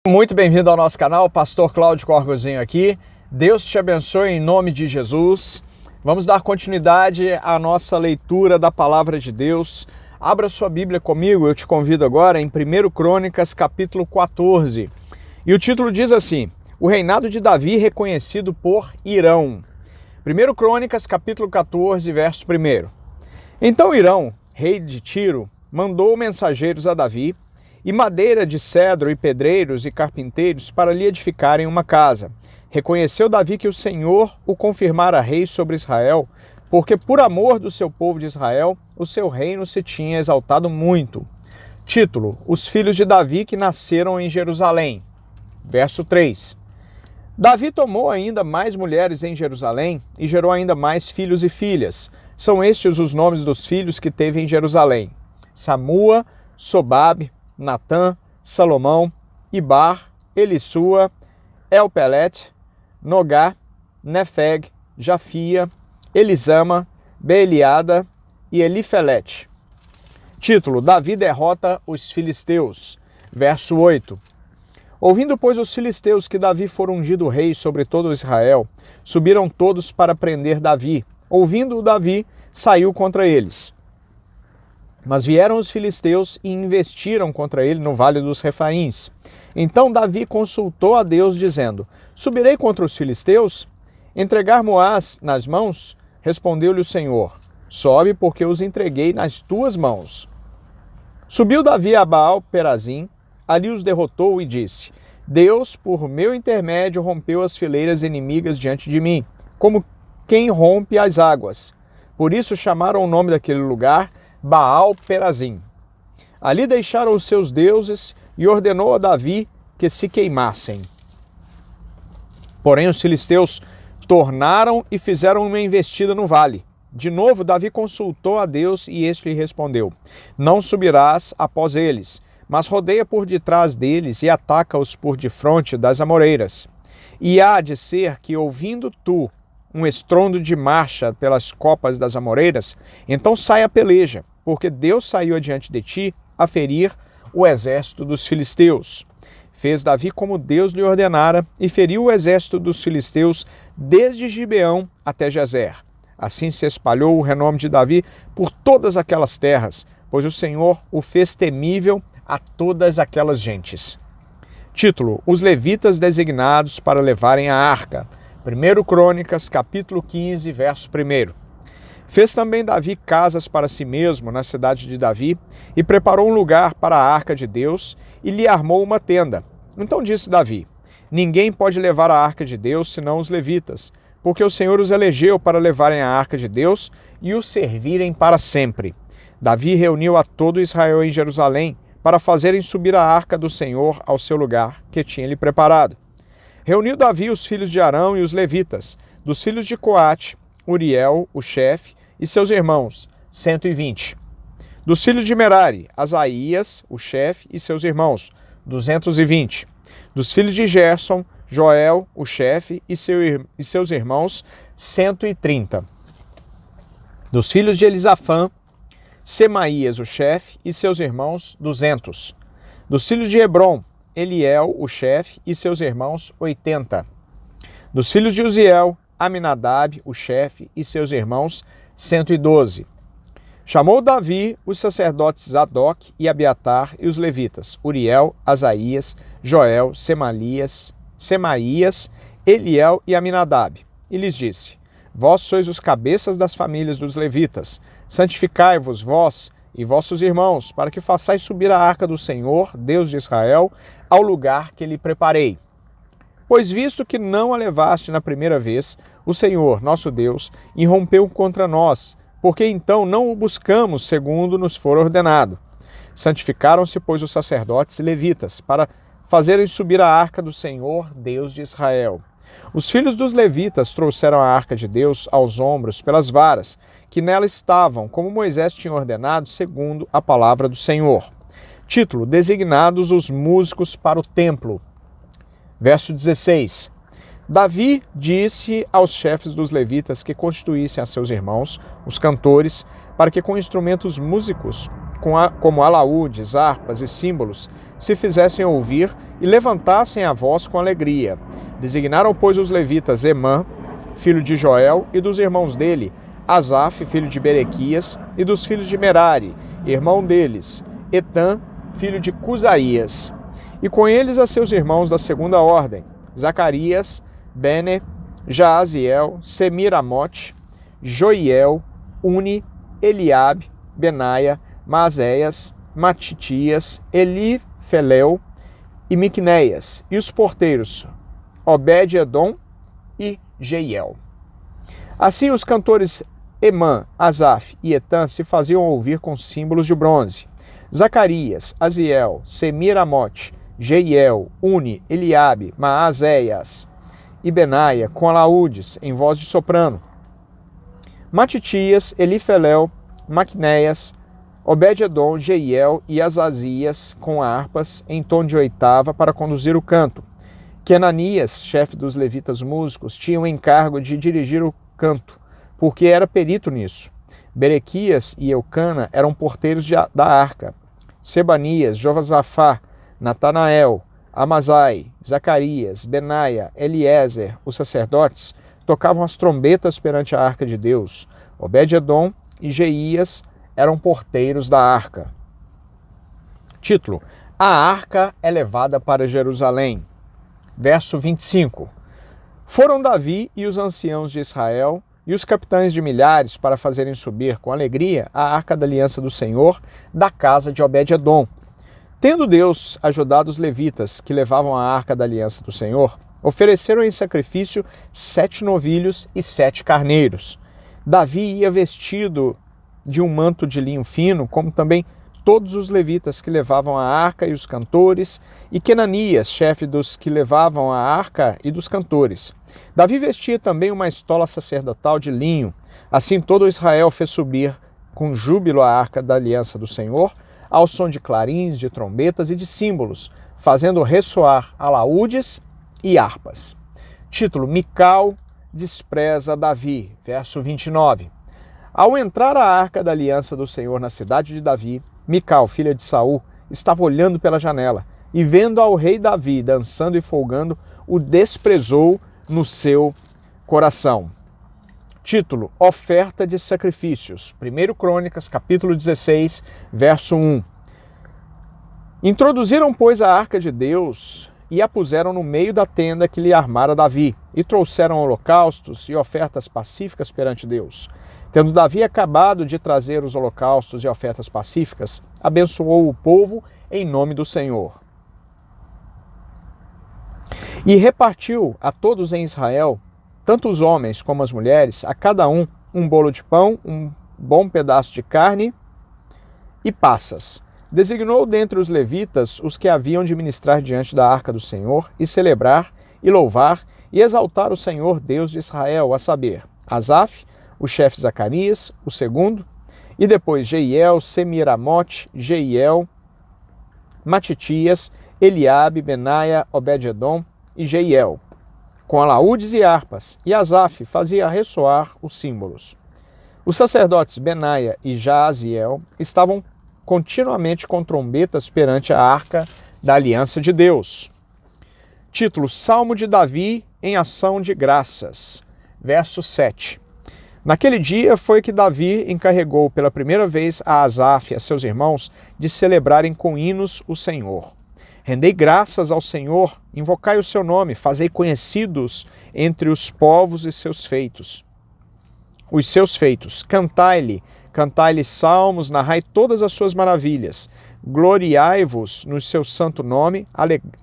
Muito bem-vindo ao nosso canal, Pastor Cláudio Corgozinho aqui. Deus te abençoe em nome de Jesus. Vamos dar continuidade à nossa leitura da Palavra de Deus. Abra sua Bíblia comigo, eu te convido agora em 1 Crônicas, capítulo 14. E o título diz assim: O reinado de Davi reconhecido por Hirão. 1 Crônicas, capítulo 14, verso 1. Então Hirão, rei de Tiro, mandou mensageiros a Davi, e madeira de cedro e pedreiros e carpinteiros para lhe edificarem uma casa. Reconheceu Davi que o Senhor o confirmara rei sobre Israel, porque por amor do seu povo de Israel, o seu reino se tinha exaltado muito. Título: Os filhos de Davi que nasceram em Jerusalém. Verso 3. Davi tomou ainda mais mulheres em Jerusalém e gerou ainda mais filhos e filhas. São estes os nomes dos filhos que teve em Jerusalém: Samua, Sobabe, Natã, Salomão, Ibar, Elissua, Elpelet, Nogá, Nefeg, Jafia, Elisama, Beeliada e Elifelete. Título: Davi derrota os filisteus. Verso 8. Ouvindo, pois, os filisteus que Davi fora ungido rei sobre todo Israel, subiram todos para prender Davi. Ouvindo Davi, saiu contra eles. Mas vieram os filisteus e investiram contra ele no vale dos Refaíns. Então Davi consultou a Deus, dizendo: Subirei contra os filisteus? Entregar-mo-ás nas mãos? Respondeu-lhe o Senhor: Sobe, porque os entreguei nas tuas mãos. Subiu Davi a Baal-Perazim, ali os derrotou e disse: Deus, por meu intermédio, rompeu as fileiras inimigas diante de mim, como quem rompe as águas. Por isso chamaram o nome daquele lugar Baal-Perazim. Ali deixaram os seus deuses e ordenou a Davi que se queimassem. Porém os filisteus tornaram e fizeram uma investida no vale. De novo Davi consultou a Deus e este lhe respondeu: Não subirás após eles, mas rodeia por detrás deles e ataca-os por defronte das amoreiras. E há de ser que, ouvindo tu um estrondo de marcha pelas copas das amoreiras, então sai a peleja, porque Deus saiu adiante de ti a ferir o exército dos filisteus. Fez Davi como Deus lhe ordenara e feriu o exército dos filisteus desde Gibeão até Gezer. Assim se espalhou o renome de Davi por todas aquelas terras, pois o Senhor o fez temível a todas aquelas gentes. Título: Os levitas designados para levarem a arca. 1 Crônicas, capítulo 15, verso 1. Fez também Davi casas para si mesmo na cidade de Davi e preparou um lugar para a arca de Deus e lhe armou uma tenda. Então disse Davi: Ninguém pode levar a arca de Deus senão os levitas, porque o Senhor os elegeu para levarem a arca de Deus e o servirem para sempre. Davi reuniu a todo Israel em Jerusalém para fazerem subir a arca do Senhor ao seu lugar que tinha lhe preparado. Reuniu Davi os filhos de Arão e os levitas, dos filhos de Coate, Uriel, o chefe, e seus irmãos, 120. Dos filhos de Merari, Asaías, o chefe, e seus irmãos, 220. Dos filhos de Gerson, Joel, o chefe, e seus irmãos, 130. Dos filhos de Elisafã, Semaías, o chefe, e seus irmãos, 200. Dos filhos de Hebron, Eliel, o chefe, e seus irmãos, 80. Dos filhos de Uziel, Aminadab, o chefe, e seus irmãos, 112. Chamou Davi os sacerdotes Zadok e Abiatar e os levitas, Uriel, Asaías, Joel, Semaías, Eliel e Aminadab, e lhes disse: Vós sois os cabeças das famílias dos levitas, santificai-vos vós e vossos irmãos, para que façais subir a arca do Senhor, Deus de Israel, ao lugar que lhe preparei. Pois visto que não a levaste na primeira vez, o Senhor, nosso Deus, irrompeu contra nós, porque então não o buscamos segundo nos for ordenado. Santificaram-se, pois, os sacerdotes e levitas, para fazerem subir a arca do Senhor, Deus de Israel. Os filhos dos levitas trouxeram a arca de Deus aos ombros pelas varas, que nela estavam, como Moisés tinha ordenado, segundo a palavra do Senhor. Título: Designados os músicos para o templo. Verso 16. Davi disse aos chefes dos levitas que constituíssem a seus irmãos, os cantores, para que com instrumentos músicos, como alaúdes, harpas e símbolos, se fizessem ouvir e levantassem a voz com alegria. Designaram, pois, os levitas Emã, filho de Joel, e dos irmãos dele, Asaf, filho de Berequias, e dos filhos de Merari, irmão deles, Etã, filho de Cusaías. E com eles a seus irmãos da segunda ordem, Zacarias, Bene, Jaaziel, Semiramote, Joiel, Uni, Eliabe, Benaia, Maazéias, Matitias, Elifeleu e Miqunéias, e os porteiros, Obed-edom e Jeiel. Assim os cantores Emã, Asaf e Etã se faziam ouvir com símbolos de bronze. Zacarias, Aziel, Semiramote, Jeiel, Uni, Eliabe, Maazéias e Benaia com alaúdes em voz de soprano. Matitias, Elifeleu, Maqunéias, Obed-edom, Jeiel e Azazias com harpas em tom de oitava para conduzir o canto. Kenanias, chefe dos levitas músicos, tinha o encargo de dirigir o canto, porque era perito nisso. Berequias e Eucana eram porteiros da arca. Sebanias, Josafá, Natanael, Amazai, Zacarias, Benaia, Eliezer, os sacerdotes, tocavam as trombetas perante a arca de Deus. Obed-edom e Jeías eram porteiros da arca. Título: A arca é levada para Jerusalém. Verso 25. Foram Davi e os anciãos de Israel e os capitães de milhares para fazerem subir com alegria a arca da aliança do Senhor da casa de Obed-edom. Tendo Deus ajudado os levitas que levavam a arca da aliança do Senhor, ofereceram em sacrifício 7 novilhos e 7 carneiros. Davi ia vestido de um manto de linho fino, como também todos os levitas que levavam a arca e os cantores, e Kenanias, chefe dos que levavam a arca e dos cantores. Davi vestia também uma estola sacerdotal de linho. Assim todo Israel fez subir com júbilo a arca da aliança do Senhor, ao som de clarins, de trombetas e de símbolos, fazendo ressoar alaúdes e harpas. Título: Mical despreza Davi. Verso 29. Ao entrar a arca da aliança do Senhor na cidade de Davi, Mical, filha de Saul, estava olhando pela janela e, vendo ao rei Davi dançando e folgando, o desprezou no seu coração. Título: Oferta de sacrifícios. 1 Crônicas, capítulo 16, verso 1. Introduziram, pois, a arca de Deus e a puseram no meio da tenda que lhe armara Davi, e trouxeram holocaustos e ofertas pacíficas perante Deus. Tendo Davi acabado de trazer os holocaustos e ofertas pacíficas, abençoou o povo em nome do Senhor. E repartiu a todos em Israel, tanto os homens como as mulheres, a cada um bolo de pão, um bom pedaço de carne e passas. Designou dentre os levitas os que haviam de ministrar diante da arca do Senhor e celebrar e louvar e exaltar o Senhor Deus de Israel, a saber, Asaf, o chefe Zacarias, o segundo, e depois Jeiel, Semiramote, Jeiel, Matitias, Eliabe, Benaia, Obed-edom e Jeiel, com alaúdes e harpas, e Asaf fazia ressoar os símbolos. Os sacerdotes Benaia e Jaaziel estavam continuamente com trombetas perante a arca da aliança de Deus. Título: Salmo de Davi em ação de graças. Verso 7. Naquele dia foi que Davi encarregou pela primeira vez a Asaf e a seus irmãos de celebrarem com hinos o Senhor. Rendei graças ao Senhor, invocai o seu nome, fazei conhecidos entre os povos os seus feitos. Cantai-lhe salmos, narrai todas as suas maravilhas. Gloriai-vos no seu santo nome,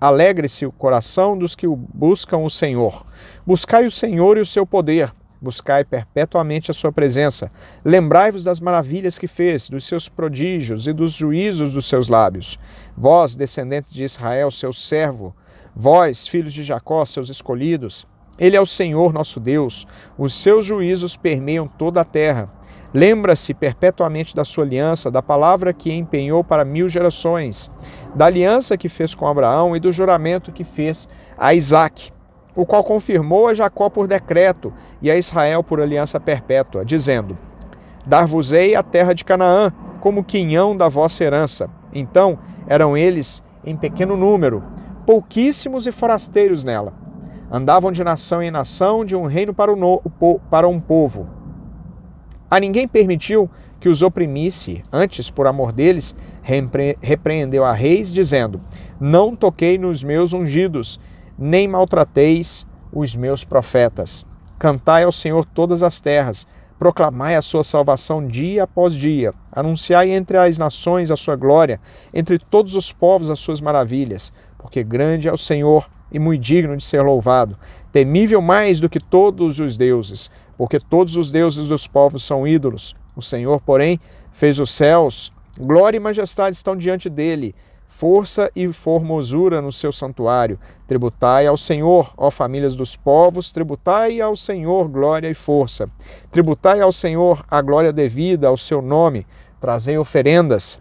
alegre-se o coração dos que buscam o Senhor. Buscai o Senhor e o seu poder, buscai perpetuamente a sua presença. Lembrai-vos das maravilhas que fez, dos seus prodígios e dos juízos dos seus lábios. Vós, descendentes de Israel, seu servo, vós, filhos de Jacó, seus escolhidos, ele é o Senhor nosso Deus, os seus juízos permeiam toda a terra. Lembra-se perpetuamente da sua aliança, da palavra que empenhou para 1000 gerações, da aliança que fez com Abraão e do juramento que fez a Isaque. o qual confirmou a Jacó por decreto e a Israel por aliança perpétua, dizendo: Dar-vos-ei a terra de Canaã, como quinhão da vossa herança. Então eram eles em pequeno número, pouquíssimos e forasteiros nela. Andavam de nação em nação, de um reino para um povo. A ninguém permitiu que os oprimisse, antes, por amor deles, repreendeu a reis, dizendo: Não toquei nos meus ungidos, nem maltrateis os meus profetas. Cantai ao Senhor todas as terras, proclamai a sua salvação dia após dia, anunciai entre as nações a sua glória, entre todos os povos as suas maravilhas, porque grande é o Senhor e muito digno de ser louvado, temível mais do que todos os deuses, porque todos os deuses dos povos são ídolos. O Senhor, porém, fez os céus, glória e majestade estão diante dele, força e formosura no seu santuário. Tributai ao Senhor, ó famílias dos povos, tributai ao Senhor glória e força. Tributai ao Senhor a glória devida ao seu nome, trazei oferendas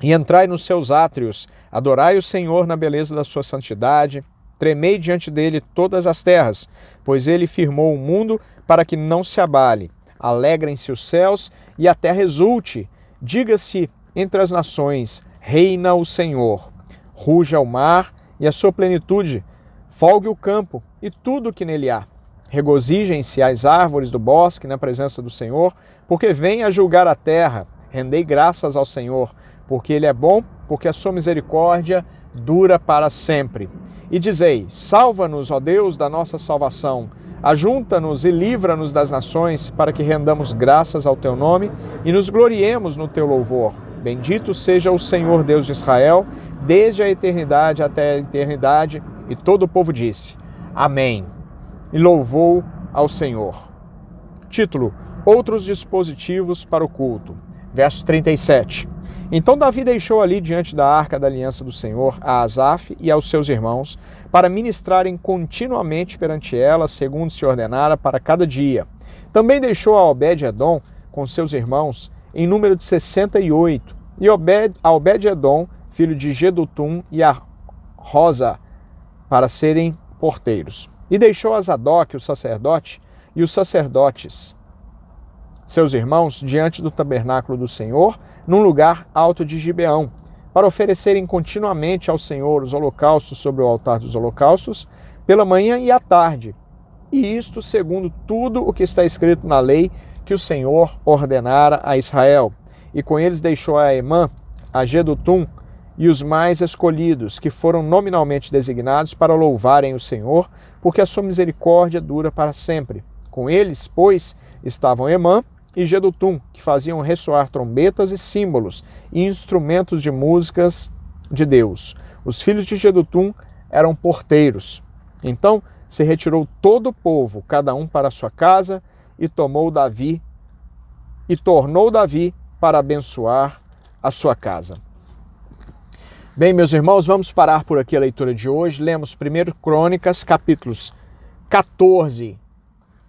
e entrai nos seus átrios, adorai o Senhor na beleza da sua santidade, tremei diante dele todas as terras, pois ele firmou o mundo para que não se abale. Alegrem-se os céus e a terra exulte, diga-se entre as nações, reina o Senhor. Ruja o mar e a sua plenitude, folgue o campo e tudo o que nele há. Regozijem-se as árvores do bosque na presença do Senhor, porque vem a julgar a terra. Rendei graças ao Senhor, porque ele é bom, porque a sua misericórdia dura para sempre. E dizei: salva-nos, ó Deus, da nossa salvação. Ajunta-nos e livra-nos das nações, para que rendamos graças ao teu nome e nos gloriemos no teu louvor. Bendito seja o Senhor Deus de Israel, desde a eternidade até a eternidade. E todo o povo disse: Amém. E louvou ao Senhor. Título: Outros dispositivos para o culto. Verso 37. Então Davi deixou ali diante da arca da aliança do Senhor a Asaf e aos seus irmãos, para ministrarem continuamente perante ela, segundo se ordenara para cada dia. Também deixou a Obed-Edom com seus irmãos, em número de 68, e a Obed-Edom, filho de Gedutum, e a Rosa, para serem porteiros. E deixou a Zadok, o sacerdote, e os sacerdotes, seus irmãos, diante do tabernáculo do Senhor, num lugar alto de Gibeão, para oferecerem continuamente ao Senhor os holocaustos sobre o altar dos holocaustos, pela manhã e à tarde. E isto segundo tudo o que está escrito na lei que o Senhor ordenara a Israel. E com eles deixou a Emã, a Gedutum e os mais escolhidos, que foram nominalmente designados para louvarem o Senhor, porque a sua misericórdia dura para sempre. Com eles, pois, estavam Emã e Gedutum, que faziam ressoar trombetas e símbolos e instrumentos de músicas de Deus. Os filhos de Gedutum eram porteiros. Então se retirou todo o povo, cada um para a sua casa, e tornou Davi para abençoar a sua casa. Bem, meus irmãos, vamos parar por aqui a leitura de hoje. Lemos 1 Crônicas, capítulos 14,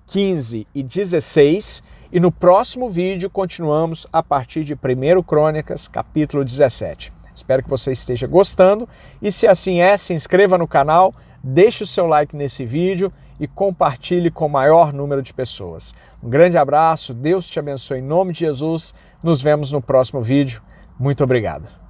15 e 16, e no próximo vídeo continuamos a partir de 1 Crônicas, capítulo 17. Espero que você esteja gostando, e se assim é, se inscreva no canal, deixe o seu like nesse vídeo e compartilhe com o maior número de pessoas. Um grande abraço, Deus te abençoe em nome de Jesus, nos vemos no próximo vídeo. Muito obrigado.